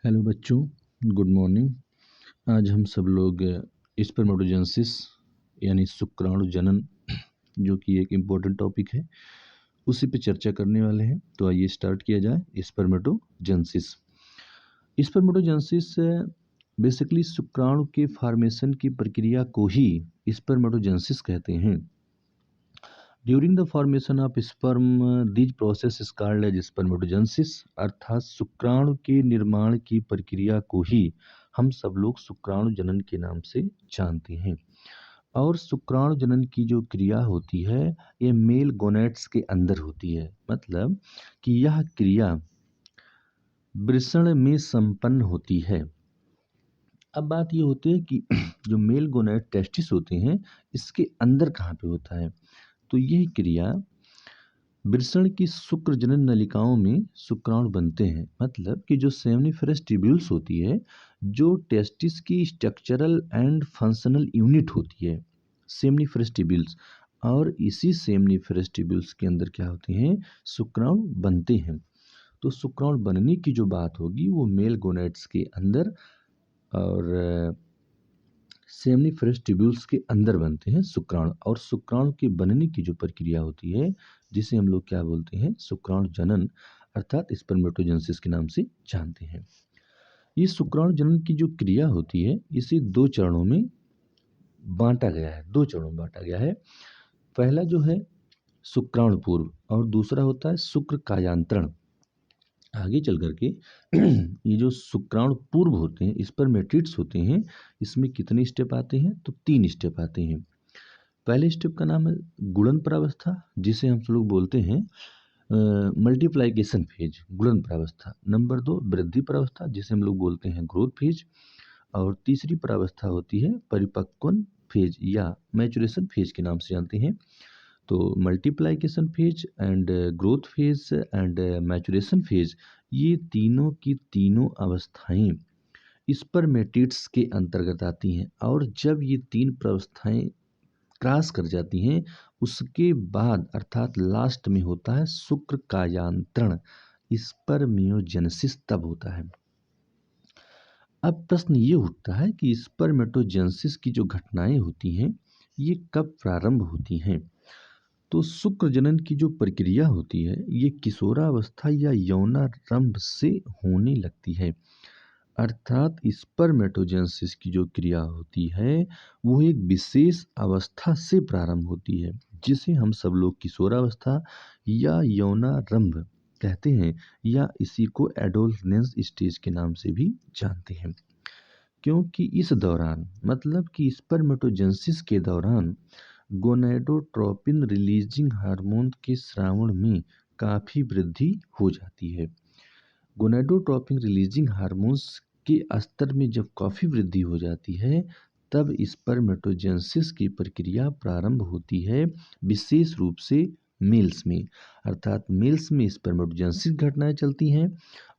Hello बच्चों, good morning. आज हम सब लोग स्पर्मेटोजेनेसिस यानी शुक्राणु जनन जो कि एक इम्पोर्टेंट टॉपिक है उसी पे चर्चा करने वाले हैं। तो आइए स्टार्ट किया जाए। स्पर्मेटोजेनेसिस स्पर्मेटोजेनेसिस बेसिकली शुक्राणु के फॉर्मेशन की प्रक्रिया को ही स्पर्मेटोजेनेसिस कहते हैं। During the formation of sperm this process is called as spermatogenesis, अर्थात शुक्राणु के निर्माण की प्रक्रिया को ही हम सब लोग शुक्राणु जनन के नाम से जानते हैं। और शुक्राणु जनन की जो क्रिया होती है ये मेल गोनेट्स के अंदर होती है, मतलब कि यह क्रिया वृषण में संपन्न होती है। अब बात ये होती है कि जो मेल गोनेट टेस्टिस होते हैं इसके अंदर कहाँ पे होता है। तो यह क्रिया वृषण की शुक्र जनन नलिकाओं में शुक्राणु बनते हैं, मतलब कि जो सेमनीफेरस ट्यूब्यूल्स होती है, जो टेस्टिस की स्ट्रक्चरल एंड फंक्शनल यूनिट होती है, सेमनीफेरस ट्यूब्यूल्स। और इसी सेमनीफेरस ट्यूब्यूल्स के अंदर क्या होते हैं, शुक्राणु बनते हैं। तो शुक्राणु बनने की जो बात होगी वो मेल गोनेट्स के अंदर और सेमनीफेरस ट्यूब्यूल्स के अंदर बनते हैं शुक्राणु। और शुक्राणु के बनने की जो प्रक्रिया होती है जिसे हम लोग क्या बोलते हैं, शुक्राणु जनन अर्थात स्पर्मेटोजेनेसिस के नाम से जानते हैं। ये शुक्राणु जनन की जो क्रिया होती है इसे दो चरणों में बांटा गया है। पहला जो है शुक्राणु पूर्व और दूसरा होता है शुक्र कायांतरण। आगे चल करके ये जो शुक्राणु पूर्व होते हैं, स्पर्मेटिड्स होते हैं, इसमें कितने स्टेप आते हैं, तो 3 स्टेप आते हैं। पहले स्टेप का नाम है गुणन प्रावस्था, जिसे हम लोग बोलते हैं मल्टीप्लाइकेशन फेज, गुणन प्रावस्था। नंबर 2 वृद्धि प्रावस्था, जिसे हम लोग बोलते हैं ग्रोथ फेज। और तीसरी प्रावस्था होती है परिपक्वन फेज या मैचुरेशन फेज के नाम से जानते हैं। तो multiplication phase and growth phase and maturation phase, ये तीनों की तीनों अवस्थाएं स्पर्मेटिड्स के अंतर्गत आती हैं। और जब ये 3 प्रावस्थाएं क्रॉस कर जाती हैं उसके बाद अर्थात लास्ट में होता है शुक्र कायांतरण, स्पर्मियोजेनेसिस तब होता है। अब प्रश्न ये उठता है कि स्पर्मेटोजेनेसिस की जो घटनाएं होती हैं ये कब प्रारंभ होती हैं। तो शुक्र जनन की जो प्रक्रिया होती है ये किशोरावस्था या यौनारंभ से होने लगती है, अर्थात स्पर्मेटोजेनेसिस की जो क्रिया होती है वो एक विशेष अवस्था से प्रारंभ होती है जिसे हम सब लोग किशोरावस्था या यौनारंभ कहते हैं, या इसी को एडोलसेंस स्टेज के नाम से भी जानते हैं। क्योंकि इस दौरान मतलब कि स्पर्मेटोजेनेसिस के दौरान गोनेडोट्रोपिन रिलीजिंग हार्मोन के स्रावण में काफ़ी वृद्धि हो जाती है। गोनेडोट्रोपिन रिलीजिंग हार्मोन्स के स्तर में जब काफ़ी वृद्धि हो जाती है तब स्पर्मेटोजेनेसिस की प्रक्रिया प्रारंभ होती है, विशेष रूप से मेल्स में। अर्थात मेल्स में स्पर्मेटोजेनेसिस घटनाएं चलती हैं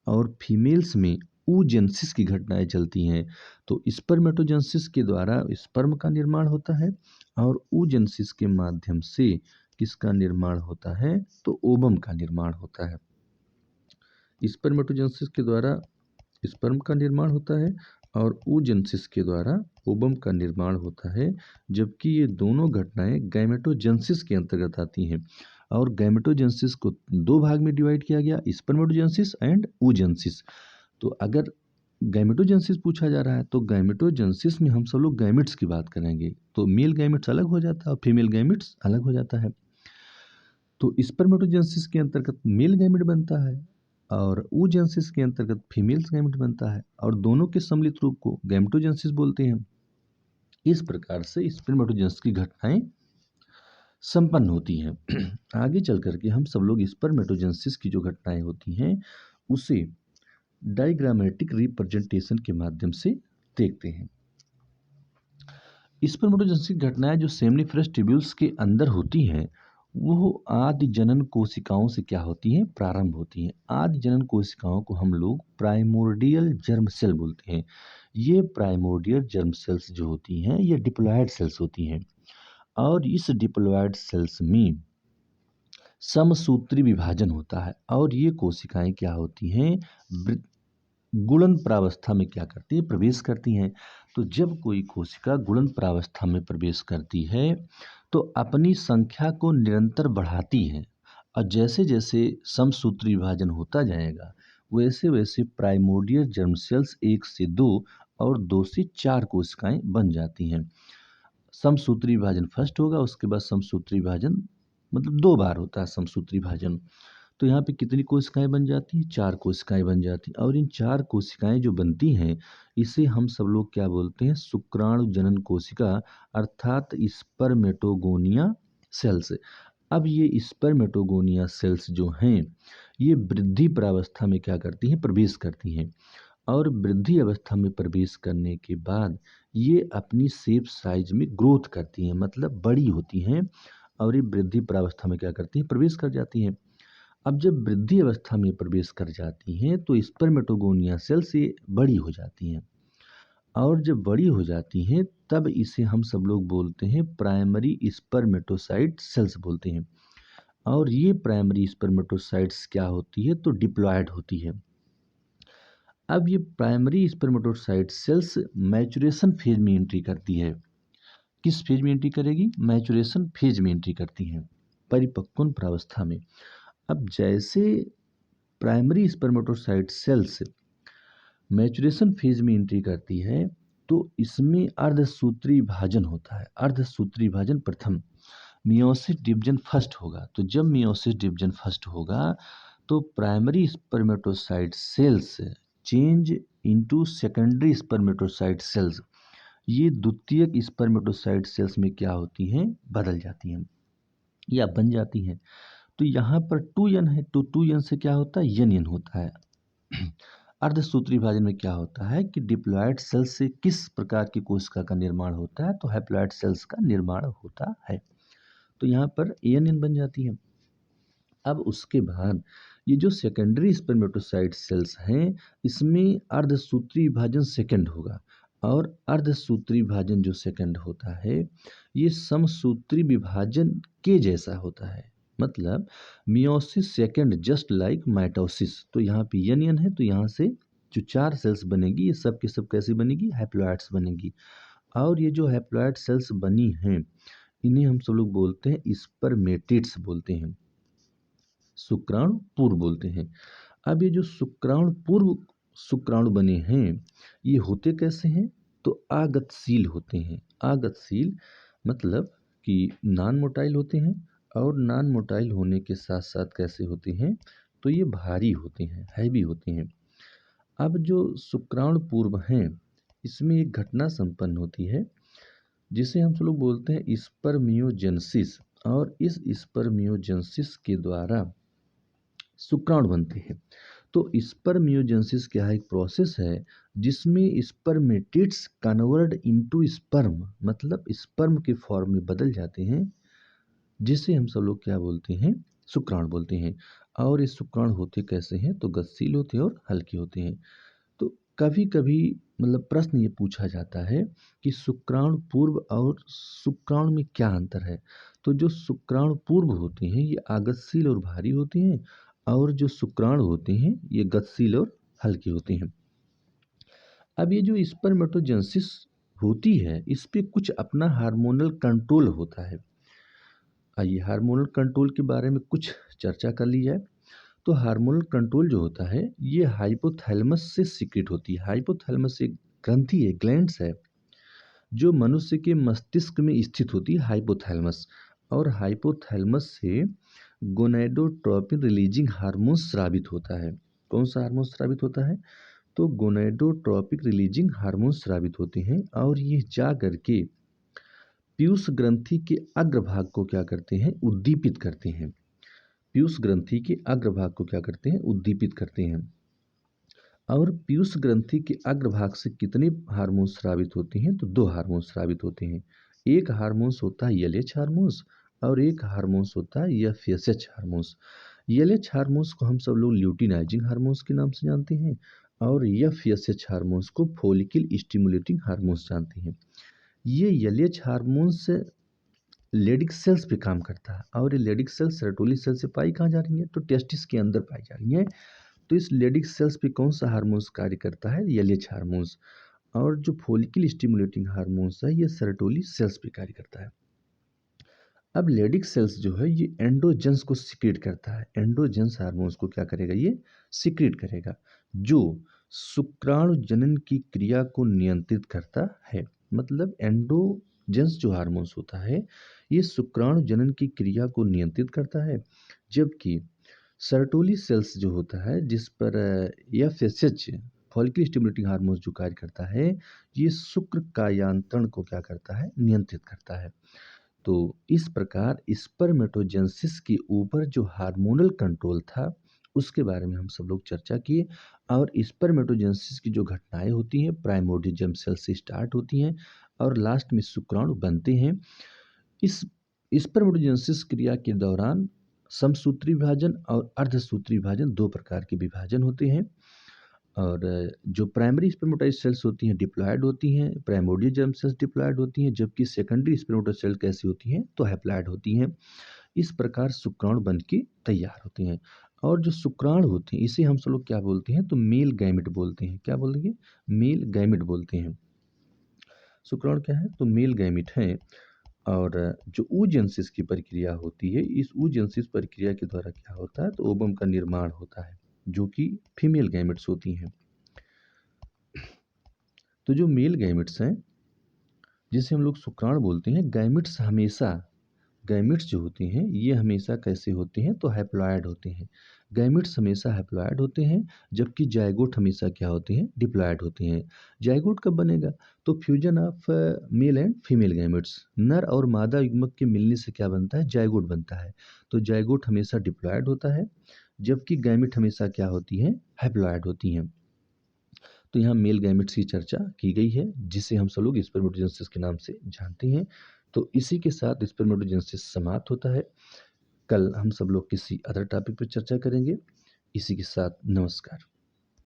और फीमेल्स में oogenesis की घटनाएं चलती हैं। तो स्पर्मेटोजेनेसिस के द्वारा स्पर्म का निर्माण होता है और oogenesis के माध्यम से किसका निर्माण होता है, तो ओवम का निर्माण होता है। स्पर्मेटोजेनेसिस के द्वारा स्पर्म का निर्माण होता है और oogenesis के द्वारा ओवम का निर्माण होता है, जबकि ये दोनों घटनाएं गैमेटोजेनेसिस के अंतर्गत आती हैं। और गैमेटोजेनेसिस को 2 भाग में डिवाइड किया गया, स्पर्मेटोजेनेसिस एंड oogenesis। तो अगर गैमेटोजेनेसिस पूछा जा रहा है तो गैमेटोजेनेसिस में हम सब लोग गैमेट्स की बात करेंगे, तो मेल गैमेट्स अलग हो जाता है और फीमेल गैमेट्स अलग हो जाता है। तो स्पर्मेटोजेनेसिस के अंतर्गत मेल गैमेट बनता है और oogenesis के अंतर्गत फीमेल्स गैमेट बनता है और दोनों के सम्मिलित रूप को गैमेटोजेनेसिस बोलते हैं। इस प्रकार से स्पर्मेटोजेनेसिस की घटनाएं संपन्न होती हैं। आगे चल करके हम सब लोग स्पर्मेटोजेनेसिस की जो घटनाएं होती हैं उसे डायग्रामेटिक रिप्रेजेंटेशन के माध्यम से देखते हैं। स्पर्मेटोजेनेसिस की घटनाएं जो सेमनीफेरस ट्यूब्यूल्स के अंदर होती हैं वो आदि जनन कोशिकाओं से क्या होती हैं, प्रारंभ होती हैं। आदि जनन कोशिकाओं को हम लोग प्राइमोर्डियल जर्म सेल बोलते हैं। ये प्राइमोर्डियल जर्म सेल्स जो होती हैं ये डिप्लॉयड सेल्स होती हैं और इस डिप्लॉयड सेल्स में समसूत्री विभाजन होता है और ये कोशिकाएं क्या होती हैं, गुणन प्रावस्था में क्या करती है, प्रवेश करती हैं। तो जब कोई कोशिका गुणन प्रावस्था में प्रवेश करती है तो अपनी संख्या को निरंतर बढ़ाती है और जैसे जैसे समसूत्री विभाजन होता जाएगा वैसे वैसे प्राइमोर्डियल जर्म सेल्स 1 से 2 और 2 से 4 कोशिकाएं बन जाती हैं। समसूत्री विभाजन फर्स्ट होगा, उसके बाद समसूत्री विभाजन मतलब 2 बार होता है समसूत्री विभाजन। तो यहाँ पे कितनी कोशिकाएं बन जाती हैं, 4 कोशिकाएं बन जाती हैं और इन 4 कोशिकाएं जो बनती हैं इसे हम सब लोग क्या बोलते हैं, शुक्राणु जनन कोशिका अर्थात स्पर्मेटोगोनिया सेल्स। अब ये स्पर्मेटोगोनिया सेल्स जो हैं ये वृद्धि प्रावस्था में क्या करती हैं, प्रवेश करती हैं और वृद्धि अवस्था में प्रवेश करने के बाद ये अपनी शेप साइज में ग्रोथ करती हैं, मतलब बड़ी होती हैं और ये वृद्धि प्रावस्था में क्या करती हैं, प्रवेश कर जाती हैं। अब जब वृद्धि अवस्था में प्रवेश कर जाती हैं तो स्पर्मेटोगोनिया सेल से बड़ी हो जाती हैं और जब बड़ी हो जाती हैं तब इसे हम सब लोग बोलते हैं प्राइमरी स्पर्मेटोसाइट सेल्स बोलते हैं। और ये प्राइमरी स्पर्मेटोसाइट्स क्या होती है, तो डिप्लॉयड होती है। अब ये primary spermatocyte cells maturation phase में एंट्री करती है। किस फेज में एंट्री करेगी, मैचुरेशन फेज में एंट्री करती है, परिपक्वन प्रावस्था में। अब जैसे primary spermatocyte cells maturation phase में एंट्री करती है तो इसमें अर्धसूत्री विभाजन होता है। अर्धसूत्री विभाजन प्रथम, मियोसिस डिवीजन फर्स्ट होगा। तो जब मियोसिस डिवीजन फर्स्ट होगा तो primary spermatocyte cells change into secondary spermatocyte cells, ये द्वितीयक स्पर्मेटोसाइट सेल्स में क्या होती हैं, बदल जाती हैं या बन जाती हैं। तो यहाँ पर 2n है तो 2n से क्या होता है, n होता है। अर्धसूत्री विभाजन में क्या होता है कि डिप्लॉयड सेल्स से किस प्रकार की कोशिका का निर्माण होता है, तो हैप्लॉयड सेल्स का निर्माण होता है। तो यहाँ पर ANN बन जाती है। अब उसके बाद ये जो सेकेंडरी स्पर्मेटोसाइट सेल्स हैं इसमें अर्धसूत्री विभाजन सेकंड होगा और अर्धसूत्री विभाजन जो सेकंड होता है ये समसूत्री विभाजन के जैसा होता है, मतलब meiosis second just like mitosis. तो यहाँ पे एन है तो यहाँ से जो 4 सेल्स बनेगी ये सब की सब कैसी बनेगी, हैप्लॉइड्स बनेगी। और ये जो हैप्लॉइड सेल्स बनी हैं इन्हें हम सब लोग बोलते हैं स्पर्मेटिड्स बोलते हैं, शुक्राणु पूर्व बोलते हैं। अब ये जो शुक्राणु पूर्व शुक्राणु बने हैं ये होते कैसे हैं, तो आगतशील होते हैं। आगतशील मतलब कि नॉन मोटाइल होते हैं और नॉन मोटाइल होने के साथ साथ कैसे होते हैं, तो ये भारी होते हैं, हैवी होते हैं। अब जो शुक्राणु पूर्व हैं इसमें एक घटना संपन्न होती है जिसे हम सब लोग बोलते हैं स्पर्मियोजेनेसिस और इस स्पर्मियोजेनेसिस के द्वारा शुक्राणु बनते हैं। तो स्पर्मियोजेनेसिस क्या है, एक प्रोसेस है जिसमें स्पर्मेटिड्स कन्वर्ट इनटू स्पर्म, मतलब स्पर्म के फॉर्म में बदल जाते हैं, जिसे हम सब लोग क्या बोलते हैं, शुक्राणु बोलते हैं। और ये शुक्राणु होते कैसे हैं, तो गतिशील होते हैं और हल्के होते हैं। तो कभी कभी मतलब प्रश्न ये पूछा जाता है कि शुक्राणु पूर्व और शुक्राणु में क्या अंतर है। तो जो शुक्राणु पूर्व होते हैं ये आगतशील और भारी होते हैं और जो शुक्राणु होते हैं ये गतिशील और हल्के होते हैं। अब ये जो स्पर्मेटोजेनेसिस होती है इस पे कुछ अपना हार्मोनल कंट्रोल होता है। आइए हार्मोनल कंट्रोल के बारे में कुछ चर्चा कर ली जाए। तो हार्मोनल कंट्रोल जो होता है ये हाइपोथैलेमस से सीक्रेट होती है। हाइपोथैलेमस एक ग्रंथि है, ग्लैंड्स है जो मनुष्य के मस्तिष्क में स्थित होती है, हाइपोथैलेमस। और हाइपोथैलेमस से गोनेडोट्रोपिन रिलीजिंग हार्मोन स्रावित होता है। कौन सा हार्मोन स्रावित होता है, तो गोनेडोट्रोपिक रिलीजिंग हार्मोन स्रावित होते हैं और ये जा करके पीयूष ग्रंथि के अग्रभाग को क्या करते हैं, उद्दीपित करते हैं। पीयूष ग्रंथि के अग्रभाग को क्या करते हैं, उद्दीपित करते हैं। और पीयूष ग्रंथि के अग्रभाग से कितने हार्मोन स्रावित होते हैं, तो 2 हार्मोन स्रावित होते हैं। एक हार्मोन्स होता है एलएच हार्मोन्स और एक हार्मोन्स होता है एफएसएच हार्मोन्स। एलएच हार्मोन्स को हम सब लोग ल्यूटिनाइजिंग हार्मोन्स के नाम से जानते हैं और एफएसएच हार्मोन्स को फॉलिकल स्टिमुलेटिंग हार्मोन्स जानते हैं। ये एलएच हार्मोन्स लेडिक सेल्स पे काम करता है और ये लेडिक सेल्स सेरोटोनिन सेल से पाई कहाँ जा रही है, तो टेस्टिस के अंदर पाई जा रही है। तो इस लेडिक सेल्स पे कौन सा हार्मोन्स कार्य करता है? LH hormones. और जो फॉलिकल स्टिमुलेटिंग हार्मोन्स है ये सर्टोली सेल्स पे कार्य करता है। अब लेडिक सेल्स जो है ये एंडोजेंस को सिक्रेट करता है। एंडोजेंस हार्मोन्स को क्या करेगा? ये सिक्रेट करेगा, जो शुक्राणु जनन की क्रिया को नियंत्रित करता है। मतलब एंडोजेंस जो हार्मोन्स होता है ये शुक्राणु जनन की क्रिया को नियंत्रित करता है, जबकि सर्टोली सेल्स जो होता है जिस पर एफएसएच फॉलिकल स्टिमुलेटिंग हार्मोन्स जो कार्य करता है ये शुक्र कायांतरण को क्या करता है? नियंत्रित करता है। तो इस प्रकार स्पर्मेटोजेनेसिस के ऊपर जो हार्मोनल कंट्रोल था उसके बारे में हम सब लोग चर्चा किए। और स्पर्मेटोजेनेसिस की जो घटनाएं होती हैं प्राइमोर्डियल जर्म सेल से स्टार्ट होती हैं और लास्ट में शुक्राणु बनते हैं। इस स्पर्मेटोजेनेसिस क्रिया के दौरान समसूत्री विभाजन और अर्धसूत्री विभाजन दो प्रकार के विभाजन होते हैं। और जो प्राइमरी स्पर्मेटोइड सेल्स होती हैं डिप्लॉयड होती हैं, प्राइमोर्डियल जर्म सेल्स डिप्लॉयड होती हैं, जबकि सेकेंडरी स्पर्मेटोइड सेल कैसी होती हैं? तो हैप्लॉयड होती हैं। इस प्रकार शुक्राणु बन के तैयार होते हैं। और जो शुक्राणु होते हैं इसे हम सब लोग क्या बोलते हैं? तो मेल गैमेट बोलते हैं। क्या बोलेंगे? मेल गैमेट बोलते हैं। शुक्राणु क्या है? तो मेल गैमेट है। और जो oogenesis की प्रक्रिया होती है इस oogenesis प्रक्रिया के द्वारा क्या होता है? तो ओवम का निर्माण होता है जो कि फीमेल गैमेट्स होती हैं। तो जो मेल गैमेट्स हैं जिसे हम लोग शुक्राणु बोलते हैं, गैमेट्स जो होते हैं ये हमेशा कैसे होते हैं? तो हैप्लॉयड होते हैं। गैमेट्स हमेशा हैप्लॉयड होते हैं, जबकि जाइगोट हमेशा क्या होते हैं? डिप्लॉयड होते हैं। जाइगोट कब बनेगा? तो fusion of male and female gametes, नर और मादा युग्मक के मिलने से क्या बनता है? जाइगोट बनता है। तो जाइगोट हमेशा डिप्लॉयड होता है, जबकि गैमेट हमेशा क्या होती हैं? हैप्लॉयड होती हैं। तो यहाँ मेल गैमेट्स की चर्चा की गई है जिसे हम सब लोग स्पर्मेटोजेनेसिस के नाम से जानते हैं। तो इसी के साथ स्पर्मेटोजेनेसिस समाप्त होता है। कल हम सब लोग किसी अदर टॉपिक पर चर्चा करेंगे। इसी के साथ नमस्कार।